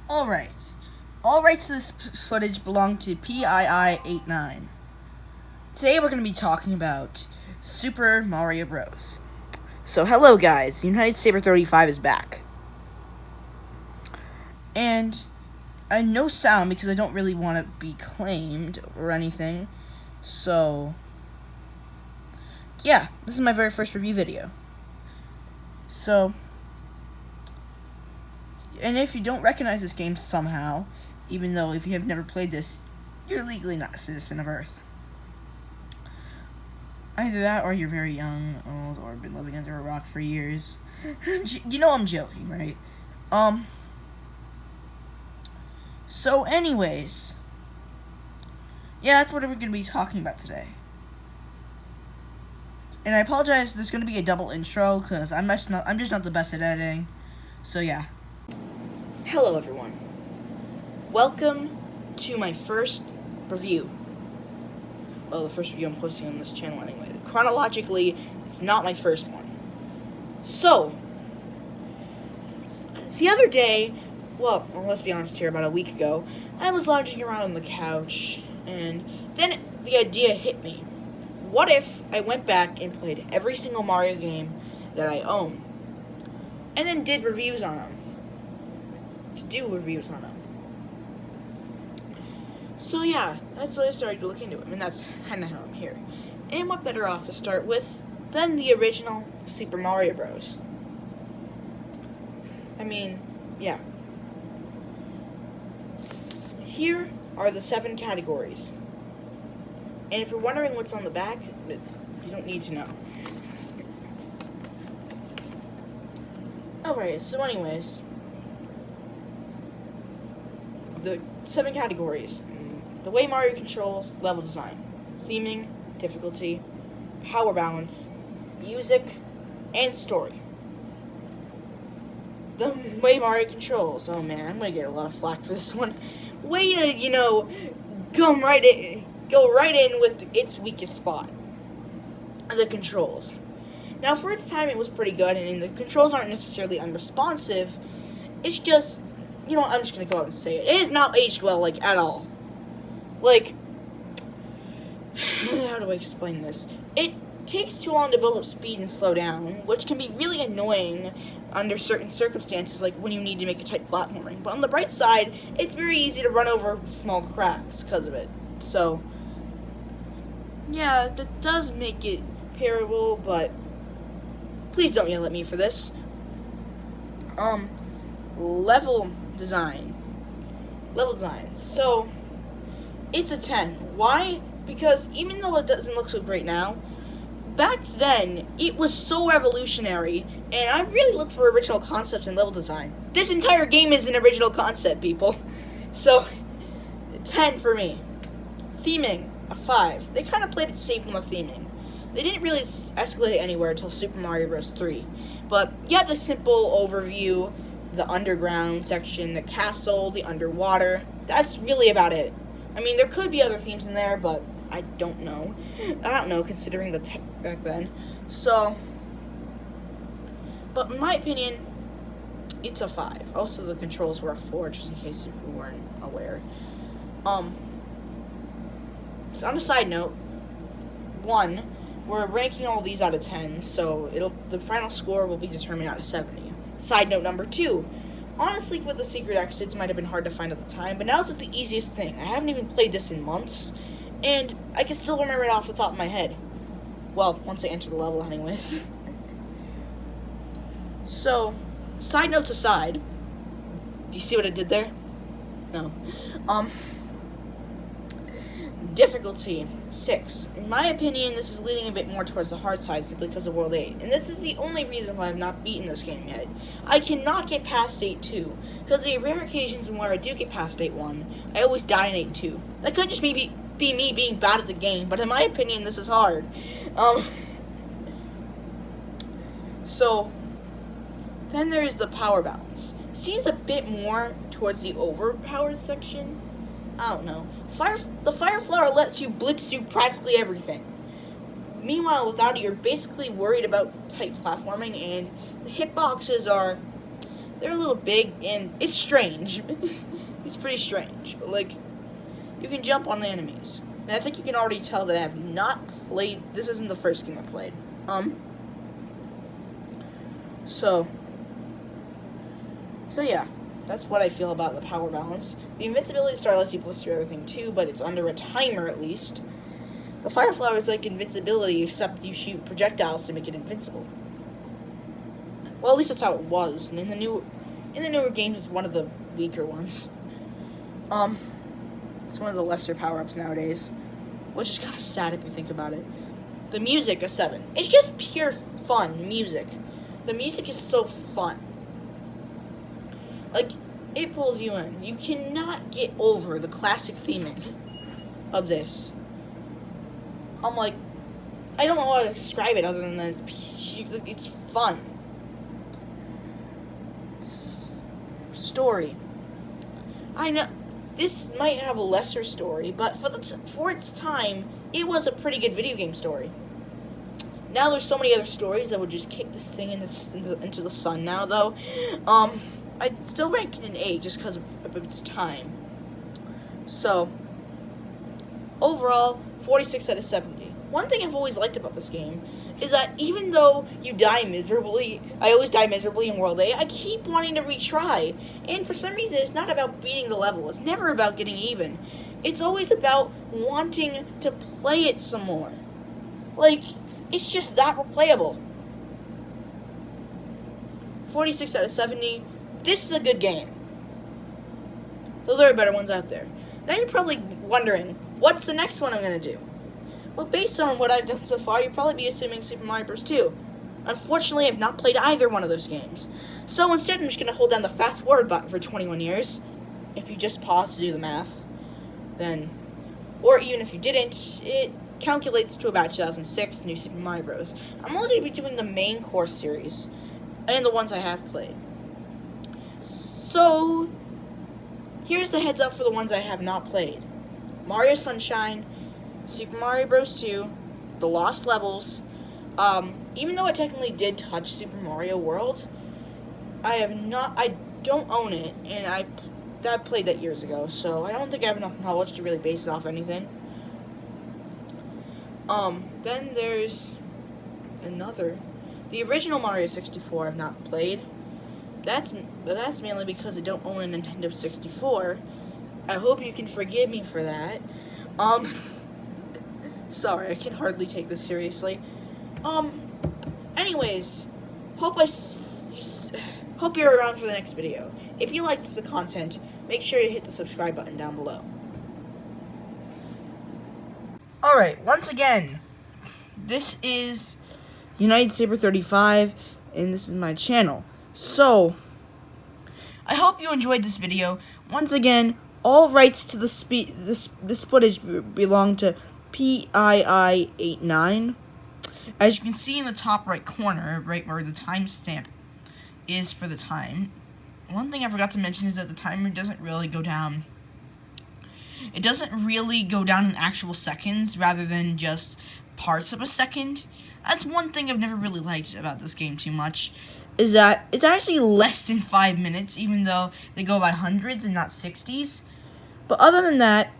Alright. All rights to this footage belong to PII89. Today we're going to be talking about Super Mario Bros. So hello guys, United Saber 35 is back. And no sound because I don't really want to be claimed or anything. So yeah, this is my very first review video. So, and if you don't recognize this game somehow, even though if you have never played this, you're legally not a citizen of Earth. Either that or you're very young, old, or been living under a rock for years. You know I'm joking, right? So anyways, yeah, that's what we're going to be talking about today. And I apologize, there's going to be a double intro, because I'm just not the best at editing. So yeah. Hello everyone. Welcome to my first review. Well, the first review I'm posting on this channel anyway. Chronologically, it's not my first one. So, the other day, well, let's be honest here, about a week ago, I was lounging around on the couch, and then the idea hit me. What if I went back and played every single Mario game that I own, and then did reviews on them? So yeah, that's what I started to look into. I mean, that's kind of how I'm here. And what better off to start with than the original Super Mario Bros. I mean, yeah. Here are the 7 categories. And if you're wondering what's on the back, you don't need to know. Alright, so anyways, the 7 categories: the way Mario controls, level design, theming, difficulty, power balance, music, and story. The way Mario controls. Oh man, I'm gonna get a lot of flack for this one. Way to, go right in with its weakest spot. The controls. Now, for its time, it was pretty good, and the controls aren't necessarily unresponsive. It's just, I'm just gonna go out and say it. It is not aged well, at all. How do I explain this? It takes too long to build up speed and slow down, which can be really annoying under certain circumstances, like when you need to make a tight platforming. But on the bright side, it's very easy to run over small cracks because of it. So, yeah, that does make it parable, but please don't yell at me for this. Level design. So, it's a 10. Why? Because even though it doesn't look so great now, back then, it was so revolutionary, and I really looked for original concepts in level design. This entire game is an original concept, people. So, 10 for me. Theming, a 5. They kind of played it safe on the theming. They didn't really escalate it anywhere until Super Mario Bros. 3. But you have a simple overview, the underground section, the castle, the underwater. That's really about it. I mean, there could be other themes in there, but I don't know. Considering the tech back then. So, but in my opinion, it's a 5. Also, the controls were a 4, just in case you weren't aware. So on a side note, 1, we're ranking all these out of 10, so the final score will be determined out of 70. Side note number 2. Honestly, with the secret exits, might have been hard to find at the time, but now it's the easiest thing. I haven't even played this in months, and I can still remember it off the top of my head. Well, once I enter the level anyways. So, side notes aside, do you see what I did there? No. Difficulty, 6. In my opinion, this is leaning a bit more towards the hard side simply because of World 8. And this is the only reason why I've not beaten this game yet. I cannot get past 8-2. Because the rare occasions where I do get past 8-1, I always die in 8-2. That could just be me being bad at the game, but in my opinion, this is hard. So, then there's the power balance. Seems a bit more towards the overpowered section. I don't know. The Fire Flower lets you blitz through practically everything. Meanwhile, without it, you're basically worried about tight platforming, and the hitboxes are They're a little big, and it's strange. It's pretty strange, but like, you can jump on the enemies. And I think you can already tell that I have not played. This isn't the first game I played. So yeah, that's what I feel about the power balance. The invincibility star lets you push through everything too, but it's under a timer at least. The fire flower is like invincibility, except you shoot projectiles to make it invincible. Well, at least that's how it was. And in the newer games, it's one of the weaker ones. It's one of the lesser power-ups nowadays, which is kind of sad if you think about it. The music, a 7. It's just pure fun music. The music is so fun. Like, it pulls you in. You cannot get over the classic theming of this. I'm like, I don't know how to describe it other than that it's fun. Story. I know this might have a lesser story, but for its time, it was a pretty good video game story. Now there's so many other stories that would just kick this thing into the sun now, though. I'd still rank it an A just because of its time. So, overall, 46 out of 70. One thing I've always liked about this game is that even though you die miserably, I always die miserably in World A, I keep wanting to retry. And for some reason, it's not about beating the level. It's never about getting even. It's always about wanting to play it some more. Like, it's just that replayable. 46 out of 70. This is a good game. So there are better ones out there. Now you're probably wondering, what's the next one I'm going to do? Well, based on what I've done so far, you'd probably be assuming Super Mario Bros. 2. Unfortunately, I've not played either one of those games. So instead, I'm just going to hold down the fast forward button for 21 years. If you just pause to do the math, then, or even if you didn't, it calculates to about 2006, New Super Mario Bros. I'm only going to be doing the main course series, and the ones I have played. So, here's the heads up for the ones I have not played. Mario Sunshine, Super Mario Bros. 2, The Lost Levels. Even though it technically did touch Super Mario World, I don't own it, and I played that years ago, so I don't think I have enough knowledge to really base it off anything. Then there's the original Mario 64 I've not played. That's mainly because I don't own a Nintendo 64. I hope you can forgive me for that. Sorry, I can hardly take this seriously. Anyways, hope you're around for the next video. If you liked the content, make sure you hit the subscribe button down below. Alright, once again, this is United Saber 35, and this is my channel. So, I hope you enjoyed this video. Once again, all rights to this footage belong to PII89. As you can see in the top right corner, right where the timestamp is for the time, one thing I forgot to mention is that the timer doesn't really go down. It doesn't really go down in actual seconds rather than just parts of a second. That's one thing I've never really liked about this game too much, is that it's actually less than 5 minutes, even though they go by hundreds and not 60s. But other than that,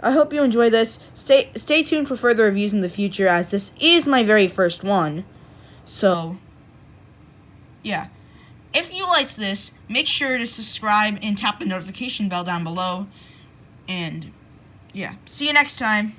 I hope you enjoy this. Stay tuned for further reviews in the future, as this is my very first one. So, yeah. If you liked this, make sure to subscribe and tap the notification bell down below. And, yeah. See you next time.